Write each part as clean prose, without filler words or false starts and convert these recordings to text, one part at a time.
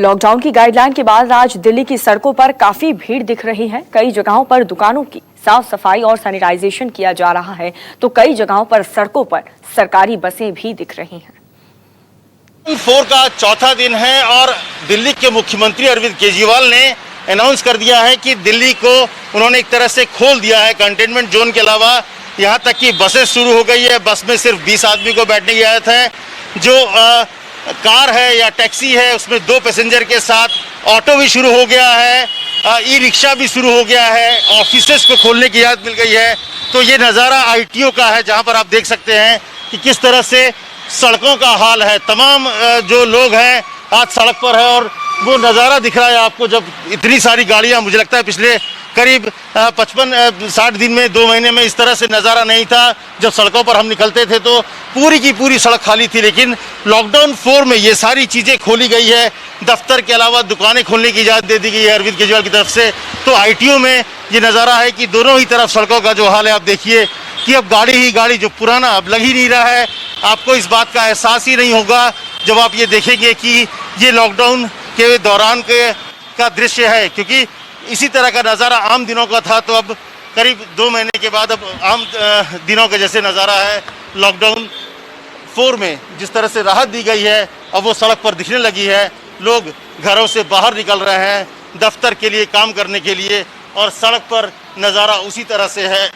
Lockdown की guideline के बाद आज दिल्ली की सड़कों पर काफी भीड़ दिख रही है। कई जगहों पर दुकानों की साफ सफाई और सैनिटाइजेशन किया जा रहा है, तो कई जगहों पर सड़कों पर सरकारी बसें भी दिख रही हैं। 4 का चौथा दिन है और दिल्ली के मुख्यमंत्री अरविंद केजरीवाल ने अनाउंस कर दिया है कि दिल्ली को उन्होंने एक तरह से खोल दिया है। कंटेनमेंट जोन के अलावा यहाँ तक कि बसें शुरू हो गई है। बस में सिर्फ 20 आदमी को बैठने की इजाज़त है। जो कार है या टैक्सी है उसमें 2 पैसेंजर के साथ, ऑटो भी शुरू हो गया है, ई रिक्शा भी शुरू हो गया है, ऑफिसेस को खोलने की इजाज़त मिल गई है। तो ये नज़ारा ITO का है, जहाँ पर आप देख सकते हैं कि किस तरह से सड़कों का हाल है। तमाम जो लोग हैं आज सड़क पर है और वो नज़ारा दिख रहा है आपको। जब इतनी सारी गाड़ियां, मुझे लगता है पिछले करीब 55-60 दिन में, 2 महीने में इस तरह से नज़ारा नहीं था। जब सड़कों पर हम निकलते थे तो पूरी की पूरी सड़क खाली थी, लेकिन लॉकडाउन 4 में ये सारी चीज़ें खोली गई है। दफ्तर के अलावा दुकानें खोलने की इजाज़त दे दी गई है अरविंद केजरीवाल की तरफ से। तो ITO में ये नज़ारा है कि दोनों ही तरफ सड़कों का जो हाल है, आप देखिए कि अब गाड़ी ही गाड़ी, जो पुराना अब लग ही नहीं रहा है। आपको इस बात का एहसास ही नहीं होगा जब आप ये देखेंगे कि ये लॉकडाउन के दौरान का दृश्य है, क्योंकि इसी तरह का नज़ारा आम दिनों का था। तो अब करीब 2 महीने के बाद अब आम दिनों के जैसे नज़ारा है। लॉकडाउन 4 में जिस तरह से राहत दी गई है, अब वो सड़क पर दिखने लगी है। लोग घरों से बाहर निकल रहे हैं दफ्तर के लिए, काम करने के लिए, और सड़क पर नज़ारा उसी तरह से है।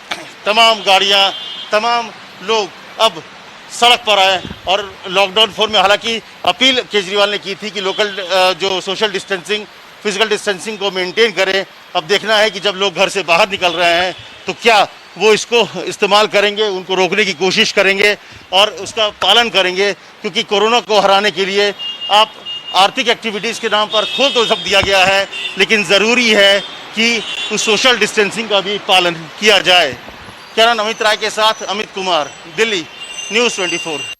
तमाम गाड़ियाँ, तमाम लोग अब सड़क पर आए। और लॉकडाउन 4 में हालांकि अपील केजरीवाल ने की थी कि लोकल जो सोशल डिस्टेंसिंग, फिजिकल डिस्टेंसिंग को मेंटेन करें। अब देखना है कि जब लोग घर से बाहर निकल रहे हैं तो क्या वो इसको इस्तेमाल करेंगे, उनको रोकने की कोशिश करेंगे और उसका पालन करेंगे, क्योंकि कोरोना को हराने के लिए आप आर्थिक एक्टिविटीज़ के नाम पर खोल तो सब दिया गया है, लेकिन ज़रूरी है कि उस सोशल डिस्टेंसिंग का भी पालन किया जाए। कैमरामैन अमित राय के साथ अमित कुमार, दिल्ली, न्यूज़ 24।